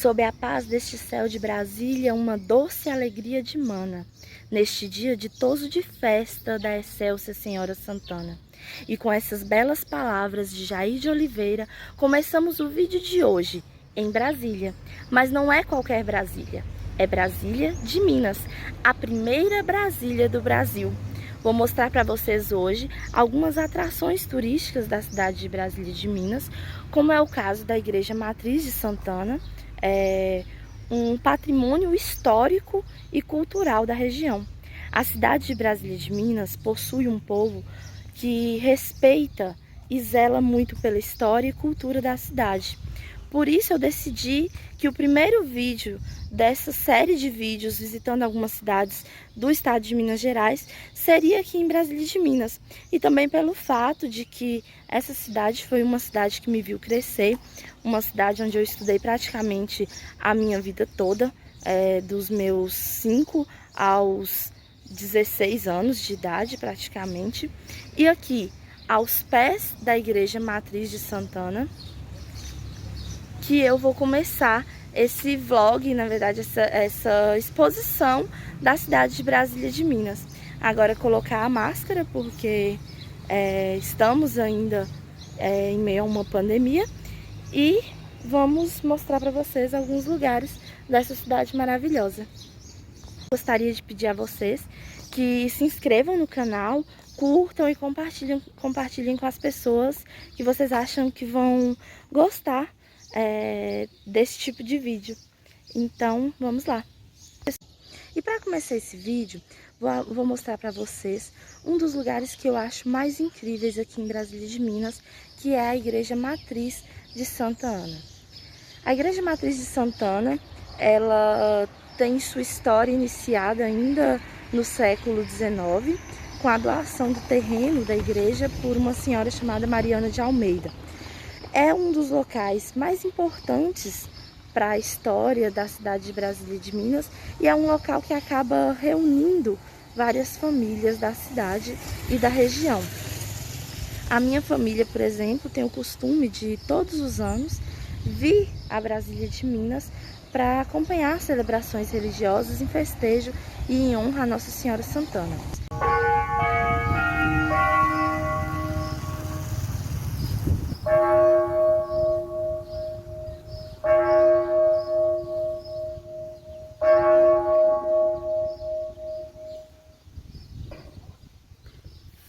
Sob a paz deste céu de Brasília, uma doce alegria de mana, neste dia ditoso de festa da excelsa Senhora Santana. E com essas belas palavras de Jair de Oliveira, começamos o vídeo de hoje, em Brasília. Mas não é qualquer Brasília, é Brasília de Minas, a primeira Brasília do Brasil. Vou mostrar para vocês hoje algumas atrações turísticas da cidade de Brasília de Minas, como é o caso da Igreja Matriz de Santana, um patrimônio histórico e cultural da região. A cidade de Brasília de Minas possui um povo que respeita e zela muito pela história e cultura da cidade. Por isso eu decidi que o primeiro vídeo dessa série de vídeos visitando algumas cidades do estado de Minas Gerais seria aqui em Brasília de Minas. E também pelo fato de que essa cidade foi uma cidade que me viu crescer, uma cidade onde eu estudei praticamente a minha vida toda, dos meus 5 aos 16 anos de idade praticamente. E aqui, aos pés da Igreja Matriz de Santana, que eu vou começar esse vlog, na verdade essa exposição da cidade de Brasília de Minas. Agora colocar a máscara porque estamos ainda em meio a uma pandemia e vamos mostrar para vocês alguns lugares dessa cidade maravilhosa. Gostaria de pedir a vocês que se inscrevam no canal, curtam e compartilhem com as pessoas que vocês acham que vão gostar desse tipo de vídeo. Então vamos lá. E para começar esse vídeo, vou mostrar para vocês um dos lugares que eu acho mais incríveis aqui em Brasília de Minas, que é a Igreja Matriz de Santa Ana. A Igreja Matriz de Santana, ela tem sua história iniciada ainda no século XIX, com a doação do terreno da igreja por uma senhora chamada Mariana de Almeida. É um dos locais mais importantes para a história da cidade de Brasília de Minas e é um local que acaba reunindo várias famílias da cidade e da região. A minha família, por exemplo, tem o costume de todos os anos vir a Brasília de Minas para acompanhar celebrações religiosas em festejo e em honra a Nossa Senhora Santana.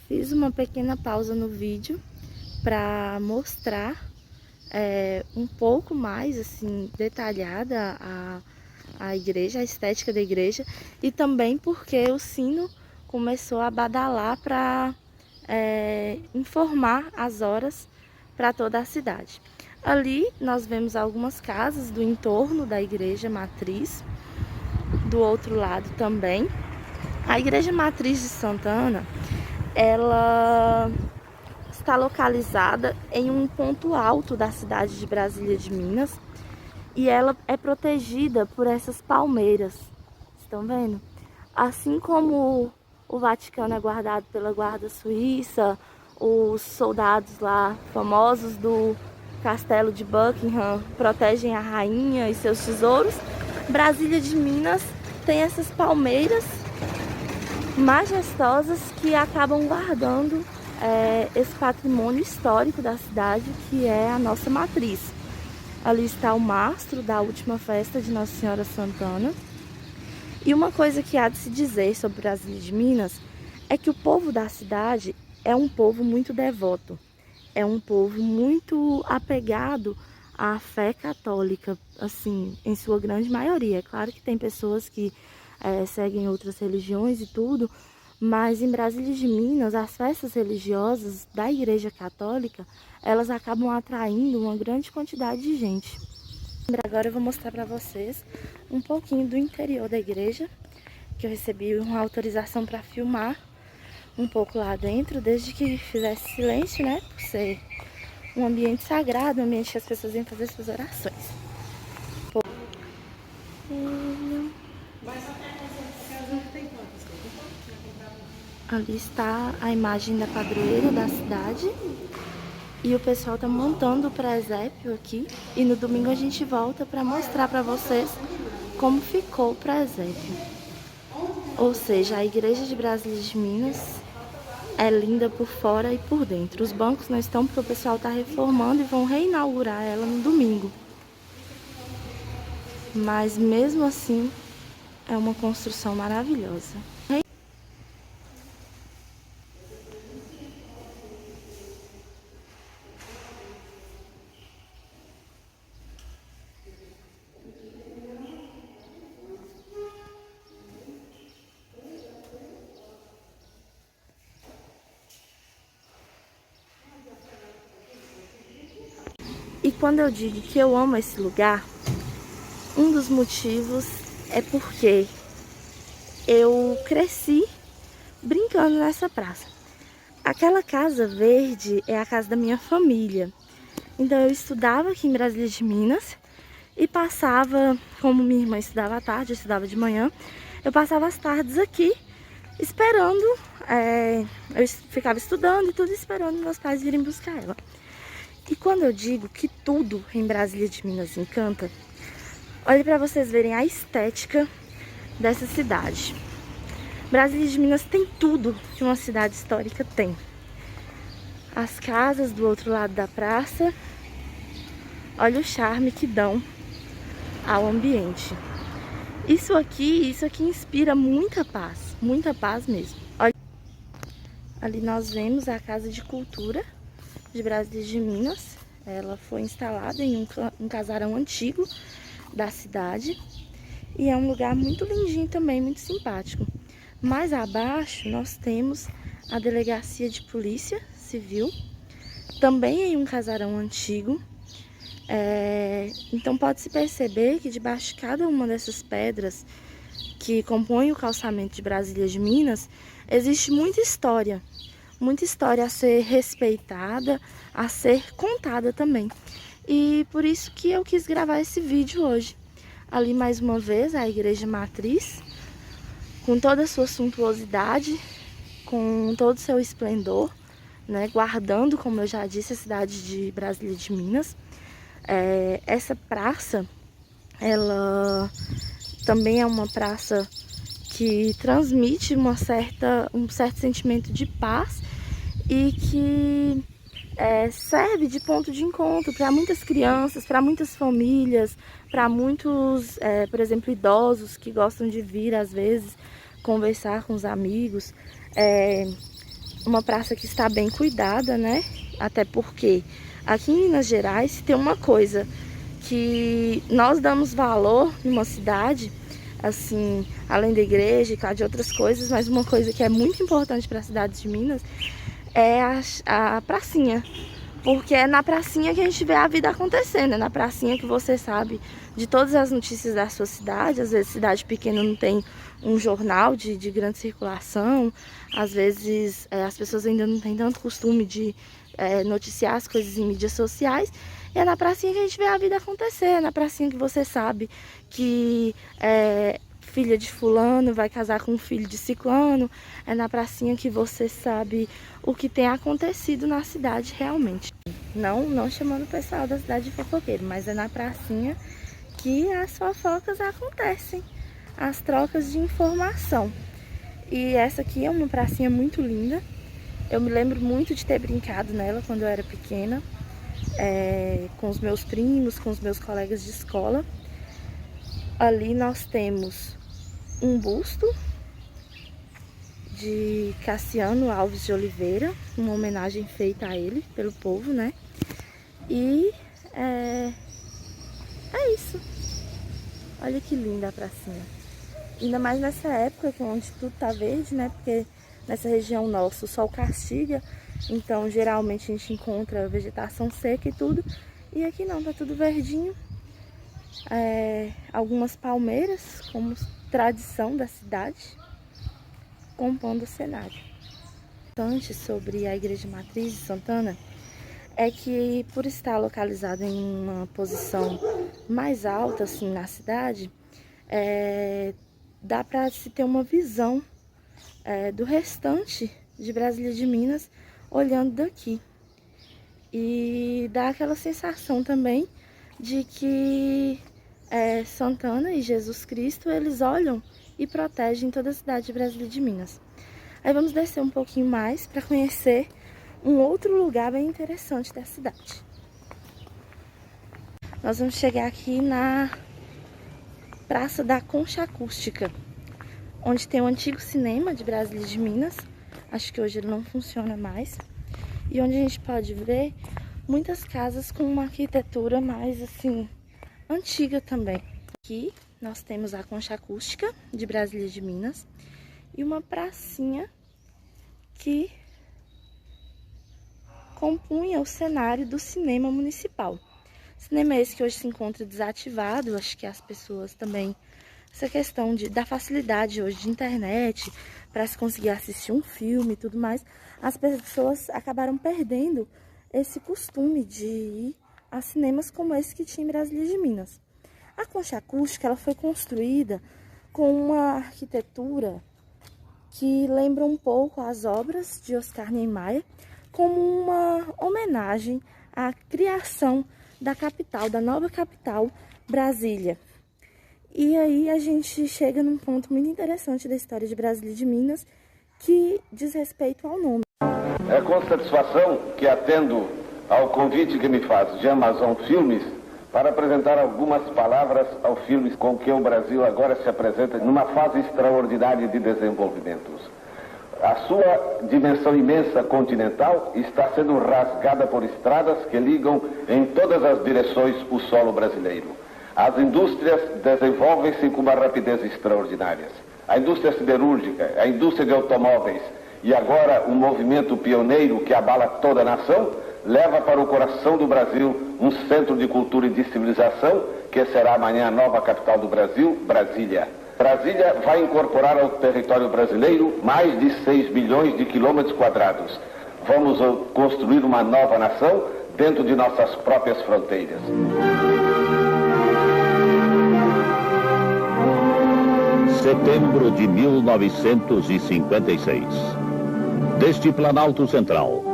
Fiz uma pequena pausa no vídeo para mostrar um pouco mais assim detalhada a igreja, a estética da igreja, e também porque o sino começou a badalar para informar as horas para toda a cidade. Ali nós vemos algumas casas do entorno da Igreja Matriz, do outro lado também. A Igreja Matriz de Santana, ela está localizada em um ponto alto da cidade de Brasília de Minas e ela é protegida por essas palmeiras, estão vendo? Assim como o Vaticano é guardado pela guarda suíça, os soldados lá famosos do Castelo de Buckingham protegem a rainha e seus tesouros, Brasília de Minas tem essas palmeiras majestosas que acabam guardando esse patrimônio histórico da cidade, que é a nossa matriz. Ali está o mastro da última festa de Nossa Senhora Santana. E uma coisa que há de se dizer sobre Brasília de Minas é que o povo da cidade é um povo muito devoto, é um povo muito apegado a fé católica, assim, em sua grande maioria. É claro que tem pessoas que seguem outras religiões e tudo, mas em Brasília de Minas, as festas religiosas da Igreja Católica, elas acabam atraindo uma grande quantidade de gente. Agora eu vou mostrar para vocês um pouquinho do interior da igreja, que eu recebi uma autorização para filmar um pouco lá dentro, desde que fizesse silêncio, né? Por ser um ambiente sagrado, um ambiente que as pessoas vêm fazer suas orações. Ali está a imagem da padroeira da cidade. E o pessoal tá montando o presépio aqui. E no domingo a gente volta para mostrar para vocês como ficou o presépio. Ou seja, a igreja de Brasília de Minas é linda por fora e por dentro. Os bancos não estão porque o pessoal tá reformando e vão reinaugurar ela no domingo. Mas mesmo assim, é uma construção maravilhosa. E quando eu digo que eu amo esse lugar, um dos motivos é porque eu cresci brincando nessa praça. Aquela casa verde é a casa da minha família. Então eu estudava aqui em Brasília de Minas e passava, como minha irmã estudava à tarde, eu estudava de manhã, eu passava as tardes aqui esperando, eu ficava estudando e tudo esperando meus pais virem buscar ela. E quando eu digo que tudo em Brasília de Minas encanta, olha para vocês verem a estética dessa cidade. Brasília de Minas tem tudo que uma cidade histórica tem. As casas do outro lado da praça, olha o charme que dão ao ambiente. Isso aqui inspira muita paz mesmo. Olha, ali nós vemos a Casa de Cultura de Brasília de Minas. Ela foi instalada em um casarão antigo da cidade e é um lugar muito lindinho também, muito simpático. Mais abaixo nós temos a Delegacia de Polícia Civil, também em um casarão antigo. Então pode-se perceber que debaixo de cada uma dessas pedras que compõem o calçamento de Brasília de Minas, existe muita história a ser respeitada, a ser contada também. E por isso que eu quis gravar esse vídeo hoje. Ali mais uma vez a Igreja Matriz, com toda a sua suntuosidade, com todo o seu esplendor, né, guardando, como eu já disse, a cidade de Brasília de Minas. Essa praça, ela também é uma praça que transmite um certo sentimento de paz e que serve de ponto de encontro para muitas crianças, para muitas famílias, para muitos, por exemplo, idosos que gostam de vir às vezes conversar com os amigos. Uma praça que está bem cuidada, né? Até porque aqui em Minas Gerais tem uma coisa que nós damos valor em uma cidade, assim, além da igreja e de outras coisas, mas uma coisa que é muito importante para a cidade de Minas é a pracinha. Porque é na pracinha que a gente vê a vida acontecendo, é na pracinha que você sabe de todas as notícias da sua cidade. Às vezes cidade pequena não tem um jornal de grande circulação, às vezes as pessoas ainda não têm tanto costume de noticiar as coisas em mídias sociais. E é na pracinha que a gente vê a vida acontecer, é na pracinha que você sabe que filha de fulano vai casar com um filho de ciclano, é na pracinha que você sabe o que tem acontecido na cidade realmente. Não chamando o pessoal da cidade de fofoqueiro, mas é na pracinha que as fofocas acontecem, as trocas de informação. E essa aqui é uma pracinha muito linda. Eu me lembro muito de ter brincado nela quando eu era pequena, com os meus primos, com os meus colegas de escola. Ali nós temos um busto de Cassiano Alves de Oliveira, uma homenagem feita a ele pelo povo, né? E Olha que linda a pracinha. Ainda mais nessa época onde tudo tá verde, né? Porque nessa região nossa o sol castiga, então geralmente a gente encontra vegetação seca e tudo. E aqui não, tá tudo verdinho. Algumas palmeiras, como tradição da cidade, compondo o cenário. Importante sobre a Igreja Matriz de Santana é que, por estar localizada em uma posição mais alta assim na cidade, dá para se ter uma visão do restante de Brasília de Minas olhando daqui. E dá aquela sensação também de que Santana e Jesus Cristo, eles olham e protegem toda a cidade de Brasília de Minas. Aí vamos descer um pouquinho mais para conhecer um outro lugar bem interessante da cidade. Nós vamos chegar aqui na Praça da Concha Acústica, onde tem o antigo cinema de Brasília de Minas. Acho que hoje ele não funciona mais. E onde a gente pode ver muitas casas com uma arquitetura mais assim antiga também. Aqui nós temos a Concha Acústica de Brasília de Minas e uma pracinha que compunha o cenário do cinema municipal. Cinema esse que hoje se encontra desativado. Acho que as pessoas também, essa questão da facilidade hoje de internet para se conseguir assistir um filme e tudo mais, as pessoas acabaram perdendo esse costume de ir a cinemas como esse que tinha em Brasília de Minas. A Concha Acústica ela foi construída com uma arquitetura que lembra um pouco as obras de Oscar Niemeyer, como uma homenagem à criação da capital, da nova capital, Brasília. E aí a gente chega num ponto muito interessante da história de Brasília de Minas, que diz respeito ao nome. É com satisfação que atendo ao convite que me faz de Amazon Filmes para apresentar algumas palavras ao filme com que o Brasil agora se apresenta numa fase extraordinária de desenvolvimento. A sua dimensão imensa continental está sendo rasgada por estradas que ligam em todas as direções o solo brasileiro. As indústrias desenvolvem-se com uma rapidez extraordinária. A indústria siderúrgica, a indústria de automóveis e agora um movimento pioneiro que abala toda a nação, leva para o coração do Brasil um centro de cultura e de civilização que será amanhã a nova capital do Brasil, Brasília. Brasília vai incorporar ao território brasileiro mais de 6 milhões de quilômetros quadrados. Vamos construir uma nova nação dentro de nossas próprias fronteiras. Setembro de 1956. Deste Planalto Central.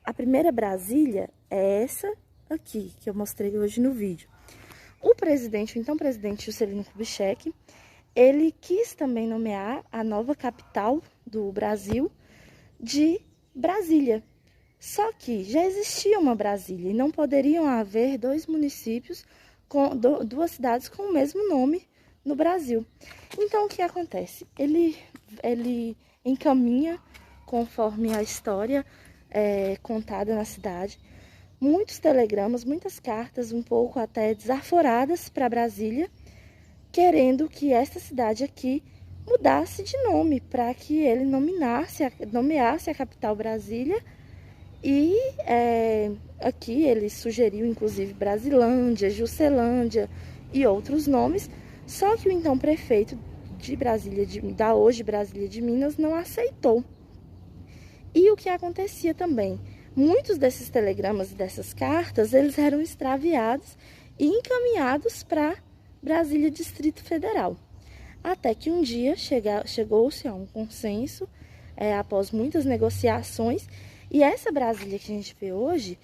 A primeira Brasília é essa aqui, que eu mostrei hoje no vídeo. O presidente, o então presidente Juscelino Kubitschek, ele quis também nomear a nova capital do Brasil de Brasília. Só que já existia uma Brasília e não poderiam haver dois municípios, duas cidades com o mesmo nome no Brasil. Então o que acontece? Ele encaminha, conforme a história contada na cidade, muitos telegramas, muitas cartas, um pouco até desaforadas para Brasília, querendo que esta cidade aqui mudasse de nome, para que ele nomeasse a capital Brasília. E aqui ele sugeriu inclusive Brasilândia, Juscelândia e outros nomes, só que o então prefeito de Brasília, da hoje Brasília de Minas, não aceitou. E o que acontecia também? Muitos desses telegramas e dessas cartas, eles eram extraviados e encaminhados para Brasília, Distrito Federal. Até que um dia chegou-se a um consenso, após muitas negociações, e essa Brasília que a gente vê hoje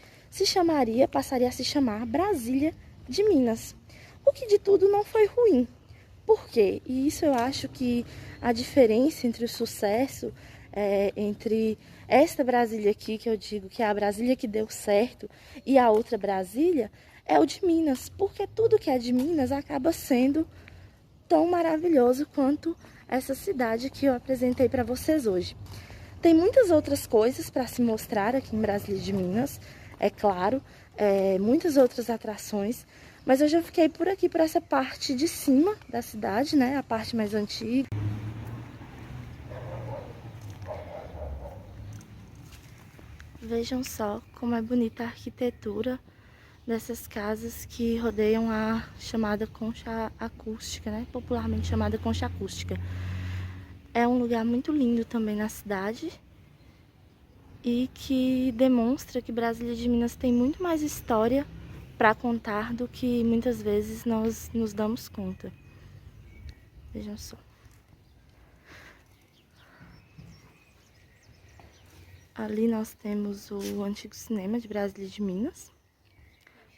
passaria a se chamar Brasília de Minas. O que de tudo não foi ruim. Por quê? E isso eu acho que a diferença entre o sucesso entre esta Brasília aqui, que eu digo que é a Brasília que deu certo, e a outra Brasília, é o de Minas. Porque tudo que é de Minas acaba sendo tão maravilhoso quanto essa cidade que eu apresentei para vocês hoje. Tem muitas outras coisas para se mostrar aqui em Brasília de Minas, é claro, muitas outras atrações, Mas eu já fiquei por aqui, por essa parte de cima da cidade, né? A parte mais antiga. Vejam só como é bonita a arquitetura dessas casas que rodeiam a chamada concha acústica, né? Popularmente chamada concha acústica. É um lugar muito lindo também na cidade e que demonstra que Brasília de Minas tem muito mais história para contar do que muitas vezes nós nos damos conta. Vejam só. Ali nós temos o antigo cinema de Brasília de Minas.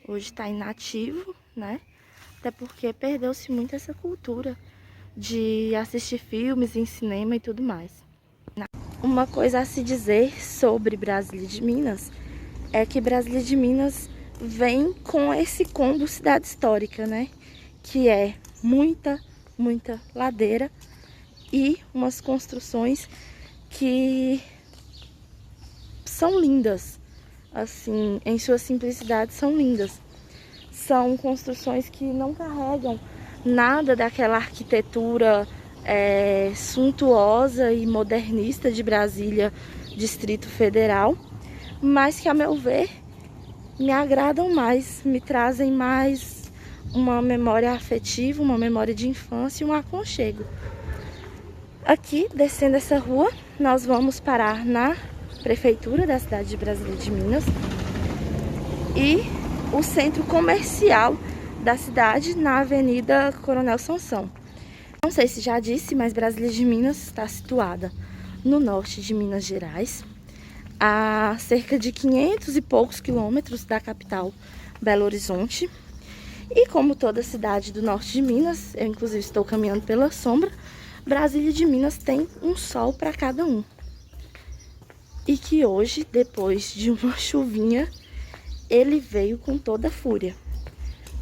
Hoje está inativo, né? Até porque perdeu-se muito essa cultura de assistir filmes em cinema e tudo mais. Uma coisa a se dizer sobre Brasília de Minas é que Brasília de Minas vem com esse combo cidade histórica, né? Que é muita ladeira e umas construções que são lindas, assim, em sua simplicidade são lindas. São construções que não carregam nada daquela arquitetura suntuosa e modernista de Brasília, Distrito Federal, mas que, a meu ver, me agradam mais, me trazem mais uma memória afetiva, uma memória de infância e um aconchego. Aqui, descendo essa rua, nós vamos parar na prefeitura da cidade de Brasília de Minas e o centro comercial da cidade na Avenida Coronel Sansão. Não sei se já disse, mas Brasília de Minas está situada no norte de Minas Gerais, a cerca de 500 e poucos quilômetros da capital Belo Horizonte. E como toda cidade do norte de Minas, eu inclusive estou caminhando pela sombra, Brasília de Minas tem um sol para cada um. E que hoje, depois de uma chuvinha, ele veio com toda a fúria.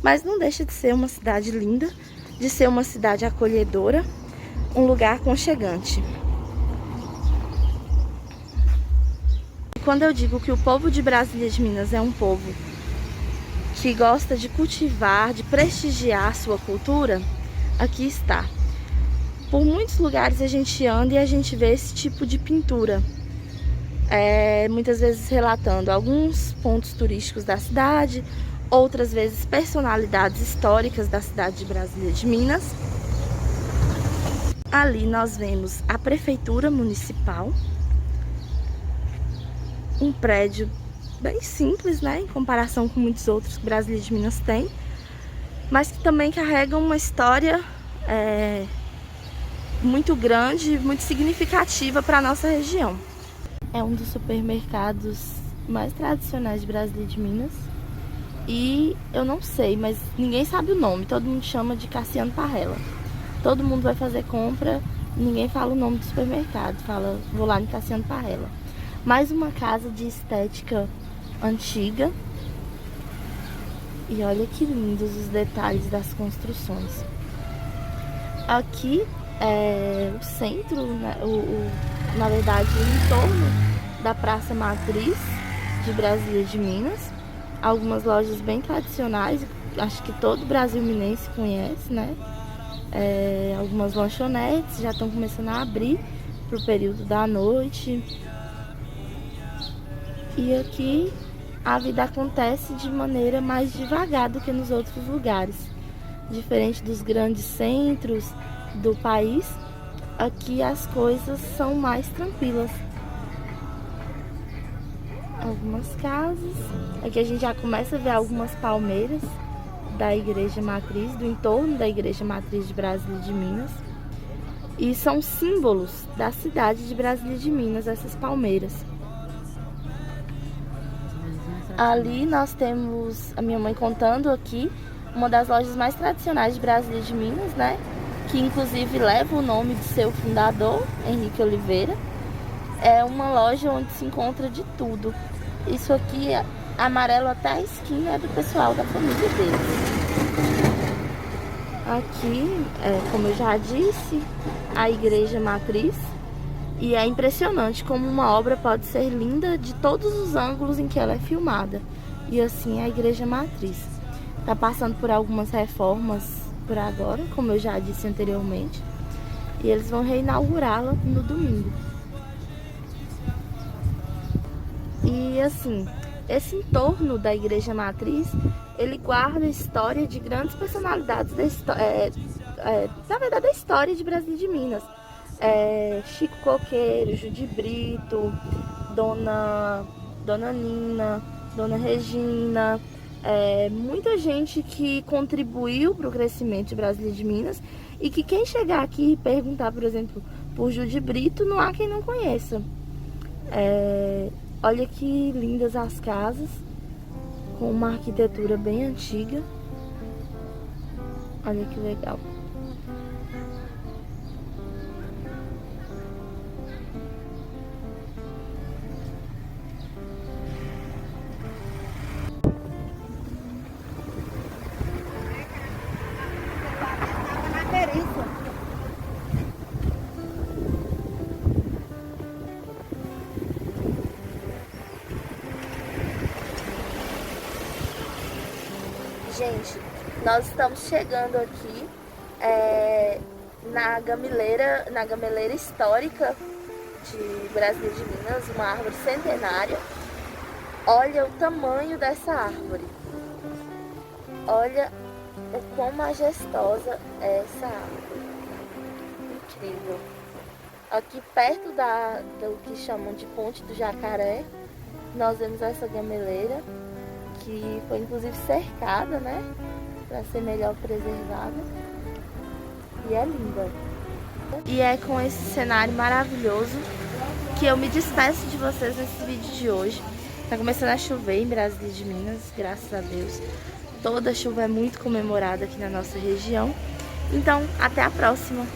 Mas não deixa de ser uma cidade linda, de ser uma cidade acolhedora, um lugar aconchegante. Quando eu digo que o povo de Brasília de Minas é um povo que gosta de cultivar, de prestigiar a sua cultura, aqui está. Por muitos lugares a gente anda e a gente vê esse tipo de pintura. Muitas vezes relatando alguns pontos turísticos da cidade, outras vezes personalidades históricas da cidade de Brasília de Minas. Ali nós vemos a prefeitura municipal, um prédio bem simples, né, em comparação com muitos outros que Brasília de Minas tem, mas que também carregam uma história muito grande, muito significativa para a nossa região. É um dos supermercados mais tradicionais de Brasília de Minas. E eu não sei, mas ninguém sabe o nome. Todo mundo chama de Cassiano Parrella. Todo mundo vai fazer compra, ninguém fala o nome do supermercado. Fala, vou lá no Cassiano Parrella. Mais uma casa de estética antiga. E olha que lindos os detalhes das construções. Aqui é o centro, né, na verdade, o entorno da Praça Matriz de Brasília de Minas. Algumas lojas bem tradicionais, acho que todo Brasil minense conhece, né? Algumas lanchonetes já estão começando a abrir para o período da noite. E aqui a vida acontece de maneira mais devagar do que nos outros lugares. Diferente dos grandes centros do país, aqui as coisas são mais tranquilas. Algumas casas. Aqui a gente já começa a ver algumas palmeiras da Igreja Matriz, do entorno da Igreja Matriz de Brasília de Minas. E são símbolos da cidade de Brasília de Minas, essas palmeiras. Ali nós temos a minha mãe contando aqui uma das lojas mais tradicionais de Brasília de Minas, né? Que inclusive leva o nome de seu fundador, Henrique Oliveira. É uma loja onde se encontra de tudo. Isso aqui, amarelo até a esquina, é do pessoal da família dele. Aqui, como eu já disse, a Igreja Matriz. E é impressionante como uma obra pode ser linda de todos os ângulos em que ela é filmada. E assim é a Igreja Matriz. Tá passando por algumas reformas por agora, como eu já disse anteriormente. E eles vão reinaugurá-la no domingo. E assim, esse entorno da Igreja Matriz, ele guarda a história de grandes personalidades na verdade, a história de Brasília de Minas. Chico Coqueiro, Judy Brito, Dona Nina, Dona Regina, muita gente que contribuiu para o crescimento de Brasília de Minas e que quem chegar aqui e perguntar, por exemplo, por Judy Brito, não há quem não conheça. Olha que lindas as casas, com uma arquitetura bem antiga. Olha que legal. Gente, nós estamos chegando aqui na gameleira histórica de Brasília de Minas, uma árvore centenária. Olha o tamanho dessa árvore. Olha o quão majestosa é essa árvore. Incrível. Aqui perto do que chamam de Ponte do Jacaré, nós vemos essa gameleira, que foi inclusive cercada, né, para ser melhor preservada, e é linda. E é com esse cenário maravilhoso que eu me despeço de vocês nesse vídeo de hoje. Tá começando a chover em Brasília de Minas, graças a Deus. Toda chuva é muito comemorada aqui na nossa região. Então, até a próxima!